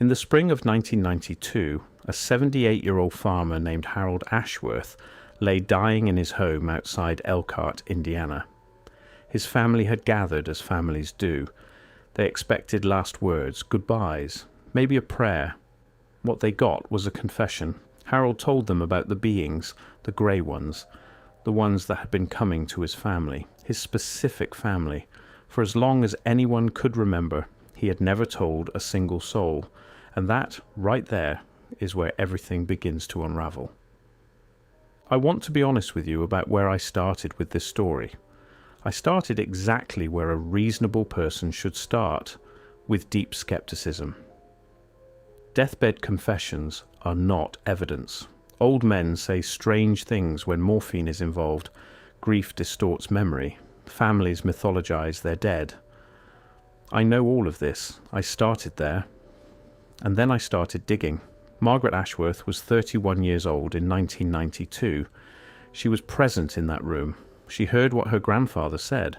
In the spring of 1992, a 78-year-old farmer named Harold Ashworth lay dying in his home outside Elkhart, Indiana. His family had gathered as families do. They expected last words, goodbyes, maybe a prayer. What they got was a confession. Harold told them about the beings, the grey ones, the ones that had been coming to his family, his specific family. For as long as anyone could remember, he had never told a single soul. And that, right there, is where everything begins to unravel. I want to be honest with you about where I started with this story. I started exactly where a reasonable person should start, with deep skepticism. Deathbed confessions are not evidence. Old men say strange things when morphine is involved. Grief distorts memory. Families mythologize their dead. I know all of this. I started there. And then I started digging. Margaret Ashworth was 31 years old in 1992. She was present in that room. She heard what her grandfather said.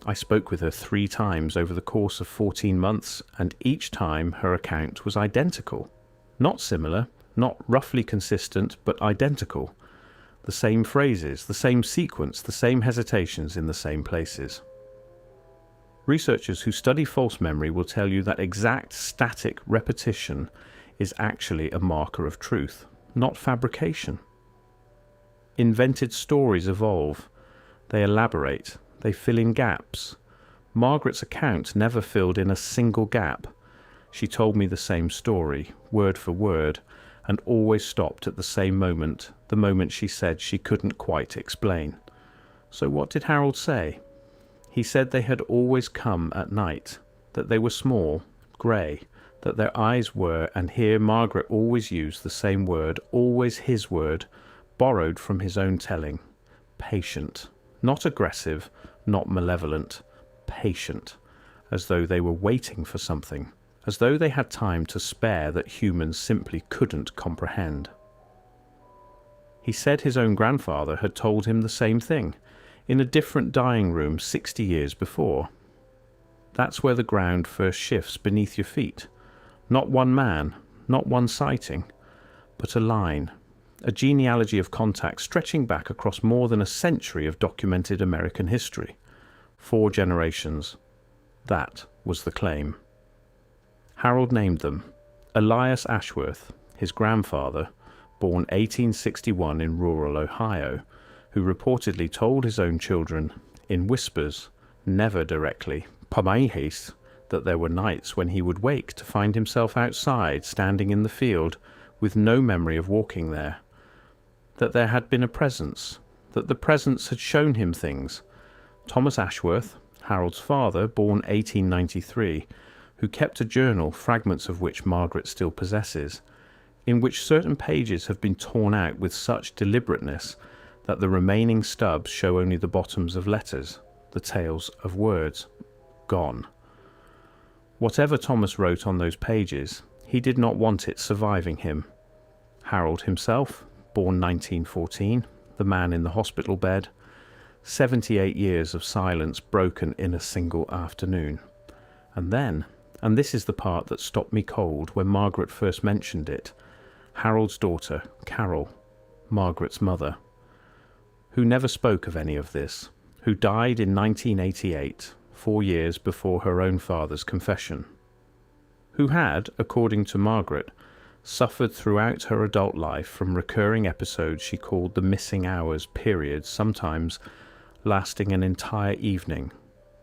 I spoke with her 3 times over the course of 14 months, and each time her account was identical. Not similar, not roughly consistent, but identical. The same phrases, the same sequence, the same hesitations in the same places. Researchers who study false memory will tell you that exact static repetition is actually a marker of truth, not fabrication. Invented stories evolve. They elaborate. They fill in gaps. Margaret's account never filled in a single gap. She told me the same story, word for word, and always stopped at the same moment, the moment she said she couldn't quite explain. So what did Harold say? He said they had always come at night, that they were small, grey, that their eyes were, and here Margaret always used the same word, always his word, borrowed from his own telling, patient, not aggressive, not malevolent, patient, as though they were waiting for something, as though they had time to spare that humans simply couldn't comprehend. He said his own grandfather had told him the same thing, in a different dying room 60 years before. That's where the ground first shifts beneath your feet. Not one man, not one sighting, but a line, a genealogy of contact stretching back across more than a century of documented American history. 4 generations. That was the claim. Harold named them. Elias Ashworth, his grandfather, born 1861 in rural Ohio, who reportedly told his own children, in whispers, never directly, pamaihis, that there were nights when he would wake to find himself outside, standing in the field, with no memory of walking there. That there had been a presence, that the presence had shown him things. Thomas Ashworth, Harold's father, born 1893, who kept a journal, fragments of which Margaret still possesses, in which certain pages have been torn out with such deliberateness that the remaining stubs show only the bottoms of letters, the tails of words, gone. Whatever Thomas wrote on those pages, he did not want it surviving him. Harold himself, born 1914, the man in the hospital bed, 78 years of silence broken in a single afternoon. And then, and this is the part that stopped me cold when Margaret first mentioned it, Harold's daughter, Carol, Margaret's mother, who never spoke of any of this, who died in 1988, 4 years before her own father's confession, who had, according to Margaret, suffered throughout her adult life from recurring episodes she called the missing hours periods, sometimes lasting an entire evening,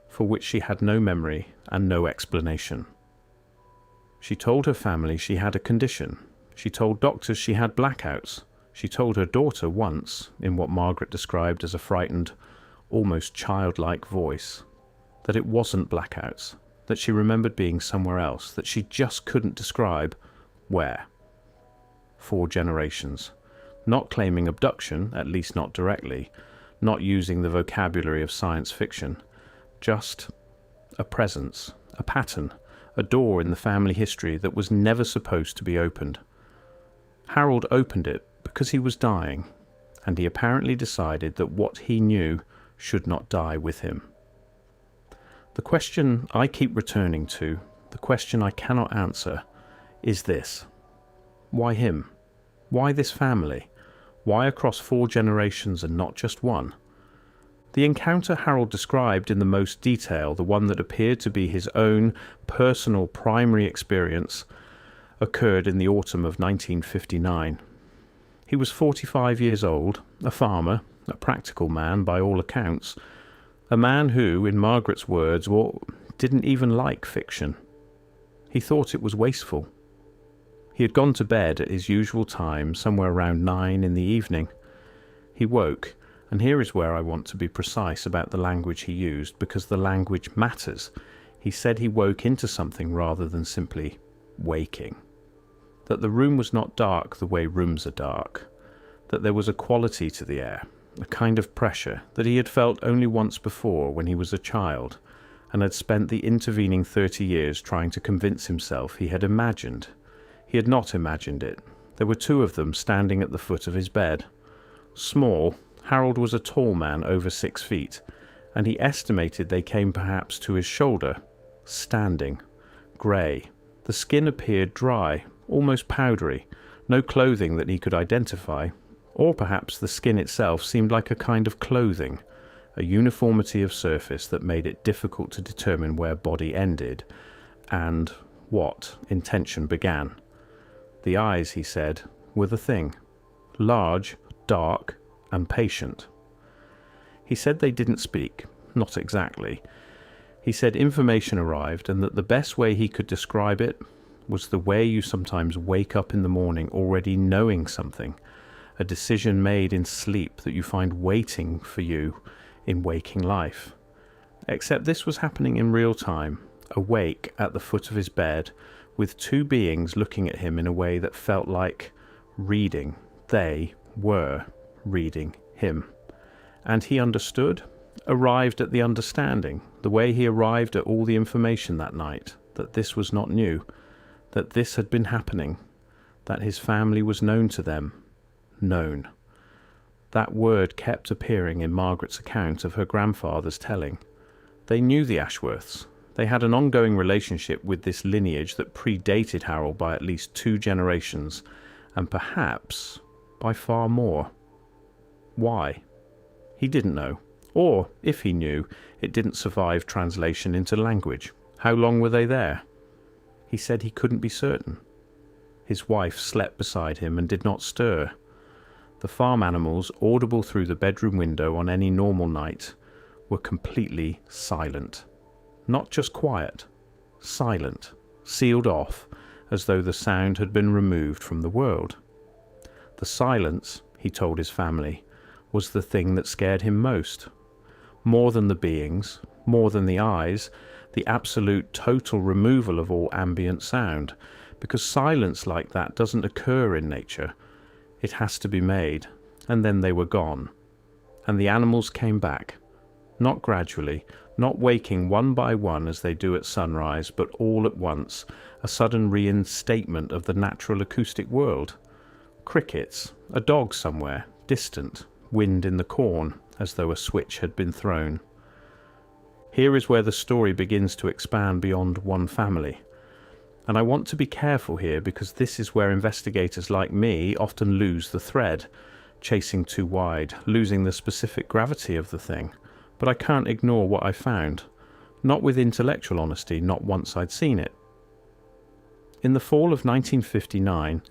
for which she had no memory and no explanation. She told her family she had a condition. She told doctors she had blackouts. She told her daughter once, in what Margaret described as a frightened, almost childlike voice, that it wasn't blackouts, that she remembered being somewhere else, that she just couldn't describe where. 4 generations. Not claiming abduction, at least not directly, not using the vocabulary of science fiction, just a presence, a pattern, a door in the family history that was never supposed to be opened. Harold opened it because he was dying, and he apparently decided that what he knew should not die with him. The question I keep returning to, the question I cannot answer, is this. Why him? Why this family? Why across 4 generations and not just one? The encounter Harold described in the most detail, the one that appeared to be his own personal primary experience, occurred in the autumn of 1959. He was 45 years old, a farmer, a practical man by all accounts, a man who, in Margaret's words, didn't even like fiction. He thought it was wasteful. He had gone to bed at his usual time, somewhere around 9 in the evening. He woke, and here is where I want to be precise about the language he used, because the language matters. He said he woke into something rather than simply waking. That the room was not dark the way rooms are dark. That there was a quality to the air, a kind of pressure that he had felt only once before when he was a child, and had spent the intervening 30 years trying to convince himself he had imagined. He had not imagined it. There were 2 of them standing at the foot of his bed. Small, Harold was a tall man over 6 feet, and he estimated they came perhaps to his shoulder, standing, grey. The skin appeared dry, almost powdery, no clothing that he could identify, or perhaps the skin itself seemed like a kind of clothing, a uniformity of surface that made it difficult to determine where body ended and what intention began. The eyes, he said, were the thing, large, dark, and patient. He said they didn't speak, not exactly. He said information arrived and that the best way he could describe it was the way you sometimes wake up in the morning already knowing something, a decision made in sleep that you find waiting for you in waking life. Except this was happening in real time, awake at the foot of his bed, with 2 beings looking at him in a way that felt like reading. They were reading him. And he understood, arrived at the understanding, the way he arrived at all the information that night, that this was not new, that this had been happening, that his family was known to them. Known. That word kept appearing in Margaret's account of her grandfather's telling. They knew the Ashworths. They had an ongoing relationship with this lineage that predated Harold by at least 2 generations, and perhaps by far more. Why? He didn't know. Or, if he knew, it didn't survive translation into language. How long were they there? He said he couldn't be certain. His wife slept beside him and did not stir. The farm animals, audible through the bedroom window on any normal night, were completely silent. Not just quiet, silent, sealed off, as though the sound had been removed from the world. The silence, he told his family, was the thing that scared him most. More than the beings, more than the eyes, the absolute total removal of all ambient sound, because silence like that doesn't occur in nature. It has to be made, and then they were gone. And the animals came back, not gradually, not waking one by one as they do at sunrise, but all at once, a sudden reinstatement of the natural acoustic world. Crickets, a dog somewhere, distant, wind in the corn, as though a switch had been thrown. Here is where the story begins to expand beyond one family. And I want to be careful here because this is where investigators like me often lose the thread, chasing too wide, losing the specific gravity of the thing. But I can't ignore what I found. Not with intellectual honesty, not once I'd seen it. In the fall of 1959,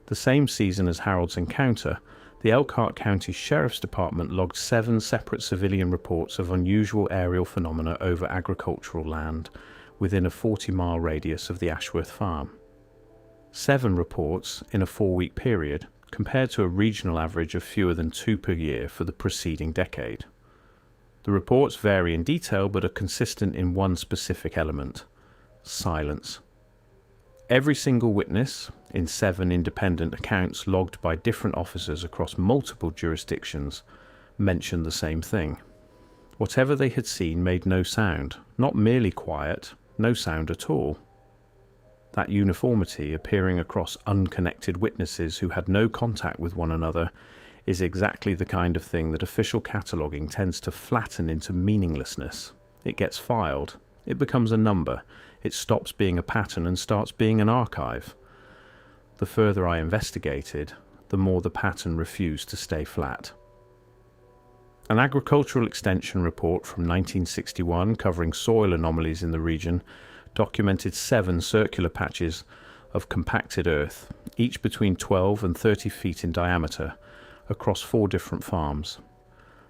the same season as Harold's encounter, the Elkhart County Sheriff's Department logged 7 separate civilian reports of unusual aerial phenomena over agricultural land within a 40-mile radius of the Ashworth farm. 7 reports in a 4-week period, compared to a regional average of fewer than 2 per year for the preceding decade. The reports vary in detail but are consistent in one specific element: silence. Every single witness, in 7 independent accounts logged by different officers across multiple jurisdictions, mentioned the same thing. Whatever they had seen made no sound, not merely quiet, no sound at all. That uniformity appearing across unconnected witnesses who had no contact with one another is exactly the kind of thing that official cataloguing tends to flatten into meaninglessness. It gets filed, it becomes a number, it stops being a pattern and starts being an archive. The further I investigated, the more the pattern refused to stay flat. An agricultural extension report from 1961 covering soil anomalies in the region documented 7 circular patches of compacted earth, each between 12 and 30 feet in diameter, across 4 different farms.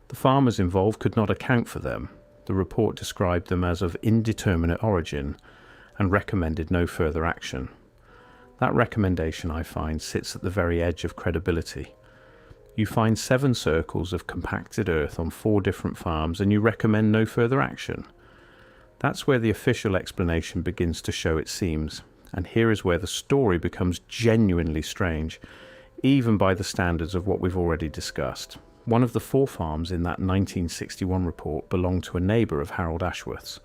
The farmers involved could not account for them. The report described them as of indeterminate origin and recommended no further action. That recommendation, I find, sits at the very edge of credibility. You find 7 circles of compacted earth on 4 different farms and you recommend no further action. That's where the official explanation begins to show its seams, and here is where the story becomes genuinely strange, even by the standards of what we've already discussed. One of the 4 farms in that 1961 report belonged to a neighbour of Harold Ashworth's,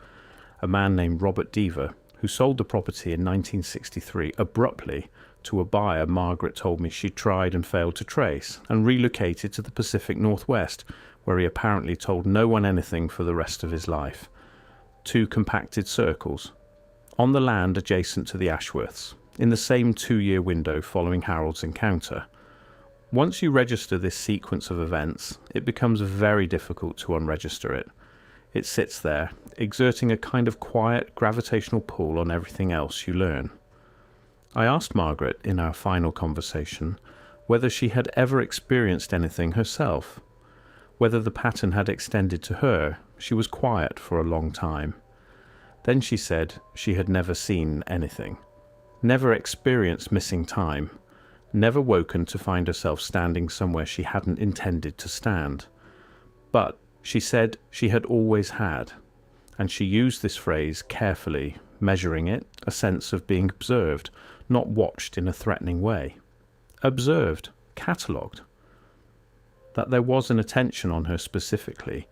a man named Robert Deaver, who sold the property in 1963 abruptly to a buyer Margaret told me she'd tried and failed to trace, and relocated to the Pacific Northwest, where he apparently told no one anything for the rest of his life. 2 compacted circles, on the land adjacent to the Ashworths, in the same 2-year window following Harold's encounter. Once you register this sequence of events, it becomes very difficult to unregister it. It sits there, exerting a kind of quiet gravitational pull on everything else you learn. I asked Margaret in our final conversation whether she had ever experienced anything herself, whether the pattern had extended to her. She was quiet for a long time. Then she said she had never seen anything, never experienced missing time, never woken to find herself standing somewhere she hadn't intended to stand. But she said she had always had, and she used this phrase carefully, measuring it, a sense of being observed, not watched in a threatening way. Observed, catalogued. That there was an attention on her specifically,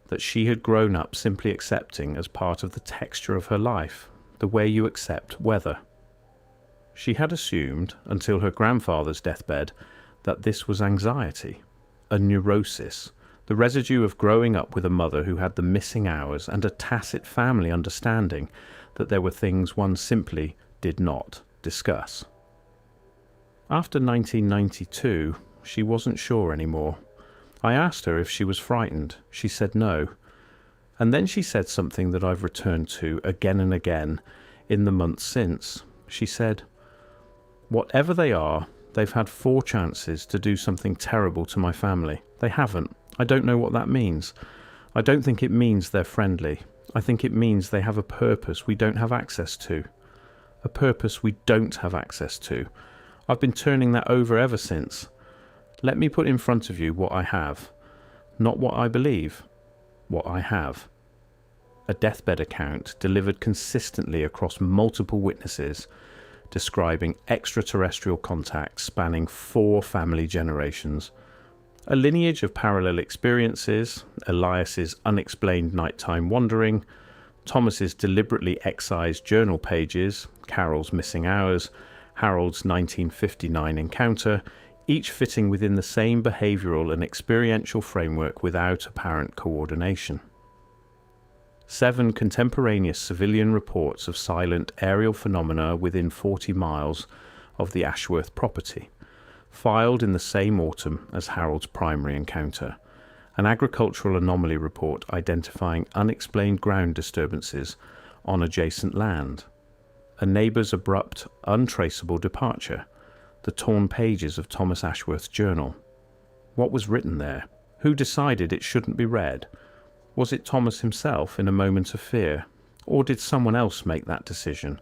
that she had grown up simply accepting as part of the texture of her life, the way you accept weather. She had assumed, until her grandfather's deathbed, that this was anxiety, a neurosis, the residue of growing up with a mother who had the missing hours and a tacit family understanding that there were things one simply did not discuss. After 1992, she wasn't sure anymore. I asked her if she was frightened. She said no. And then she said something that I've returned to again and again in the months since. She said, "Whatever they are, they've had 4 chances to do something terrible to my family. They haven't. I don't know what that means. I don't think it means they're friendly. I think it means they have a purpose we don't have access to. A purpose we don't have access to. I've been turning that over ever since. Let me put in front of you what I have. Not what I believe, what I have." A deathbed account delivered consistently across multiple witnesses, describing extraterrestrial contacts spanning 4 family generations. A lineage of parallel experiences, Elias's unexplained nighttime wandering, Thomas's deliberately excised journal pages, Carol's missing hours, Harold's 1959 encounter, each fitting within the same behavioural and experiential framework without apparent coordination. 7 contemporaneous civilian reports of silent aerial phenomena within 40 miles of the Ashworth property, filed in the same autumn as Harold's primary encounter. An agricultural anomaly report identifying unexplained ground disturbances on adjacent land. A neighbour's abrupt, untraceable departure. The torn pages of Thomas Ashworth's journal. What was written there? Who decided it shouldn't be read? Was it Thomas himself in a moment of fear? Or did someone else make that decision?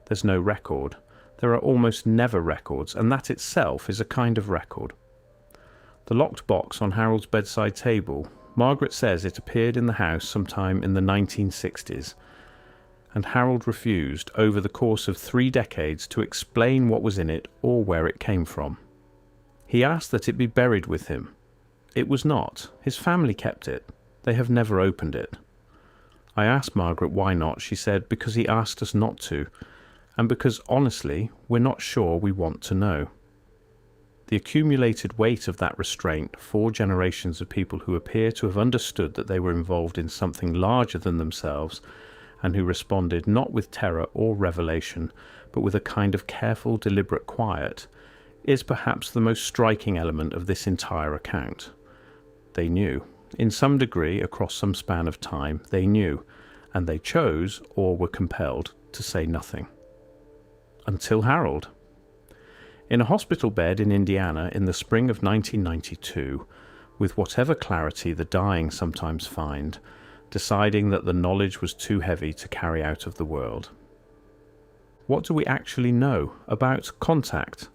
There's no record. There are almost never records, and that itself is a kind of record. The locked box on Harold's bedside table, Margaret says it appeared in the house sometime in the 1960s, and Harold refused over the course of 3 decades to explain what was in it or where it came from. He asked that it be buried with him. It was not. His family kept it. They have never opened it. I asked Margaret why not. She said because he asked us not to, and because honestly we're not sure we want to know. The accumulated weight of that restraint, 4 generations of people who appear to have understood that they were involved in something larger than themselves, and who responded not with terror or revelation, but with a kind of careful, deliberate quiet, is perhaps the most striking element of this entire account. They knew. In some degree, across some span of time, they knew, and they chose, or were compelled, to say nothing. Until Harold. In a hospital bed in Indiana in the spring of 1992, with whatever clarity the dying sometimes find, deciding that the knowledge was too heavy to carry out of the world. What do we actually know about contact?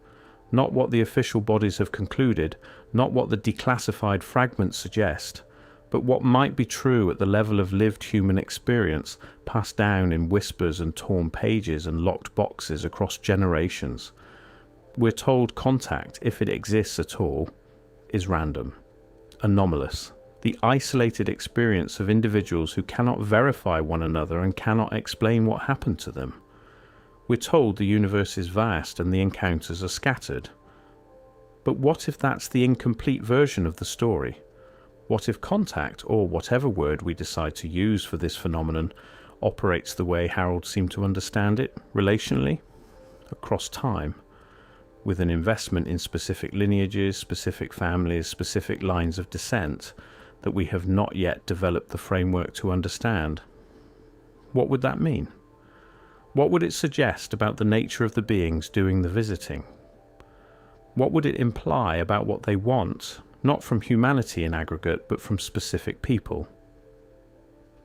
Not what the official bodies have concluded, not what the declassified fragments suggest, but what might be true at the level of lived human experience passed down in whispers and torn pages and locked boxes across generations. We're told contact, if it exists at all, is random, anomalous, the isolated experience of individuals who cannot verify one another and cannot explain what happened to them. We're told the universe is vast and the encounters are scattered. But what if that's the incomplete version of the story? What if contact, or whatever word we decide to use for this phenomenon, operates the way Harold seemed to understand it, relationally, across time, with an investment in specific lineages, specific families, specific lines of descent that we have not yet developed the framework to understand? What would that mean? What would it suggest about the nature of the beings doing the visiting? What would it imply about what they want, not from humanity in aggregate, but from specific people?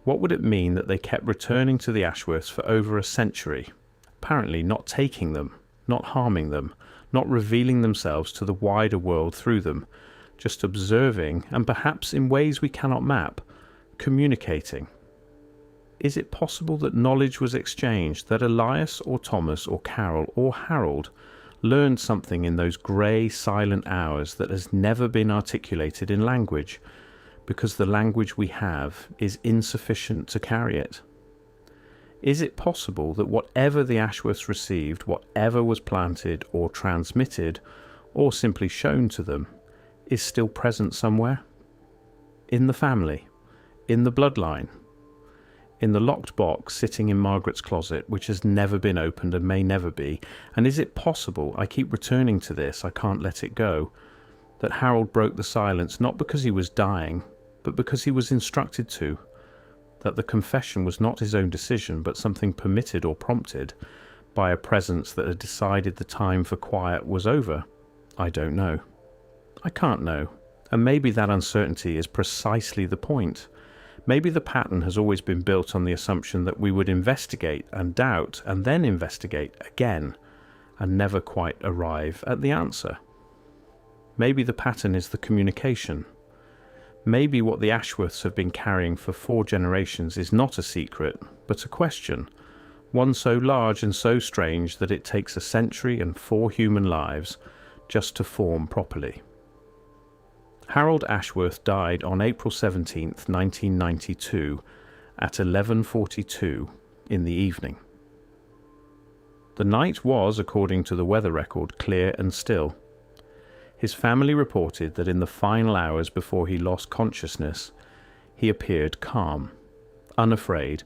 What would it mean that they kept returning to the Ashworths for over a century, apparently not taking them, not harming them, not revealing themselves to the wider world through them, just observing, and perhaps in ways we cannot map, communicating? Is it possible that knowledge was exchanged, that Elias or Thomas or Carol or Harold learned something in those grey, silent hours that has never been articulated in language, because the language we have is insufficient to carry it? Is it possible that whatever the Ashworths received, whatever was planted or transmitted, or simply shown to them, is still present somewhere? In the family? In the bloodline? In the locked box sitting in Margaret's closet, which has never been opened and may never be? And is it possible, I keep returning to this, I can't let it go, that Harold broke the silence not because he was dying, but because he was instructed to? That the confession was not his own decision, but something permitted or prompted by a presence that had decided the time for quiet was over? I don't know. I can't know. And maybe that uncertainty is precisely the point. Maybe the pattern has always been built on the assumption that we would investigate and doubt and then investigate again and never quite arrive at the answer. Maybe the pattern is the communication. Maybe what the Ashworths have been carrying for 4 generations is not a secret, but a question, one so large and so strange that it takes a century and 4 human lives just to form properly. Harold Ashworth died on April 17, 1992, at 11:42 in the evening. The night was, according to the weather record, clear and still. His family reported that in the final hours before he lost consciousness, he appeared calm, unafraid,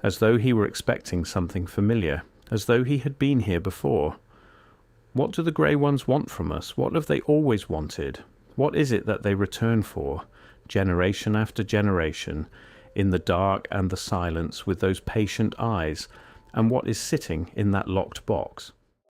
as though he were expecting something familiar, as though he had been here before. What do the grey ones want from us? What have they always wanted? What is it that they return for, generation after generation, in the dark and the silence with those patient eyes, and what is sitting in that locked box?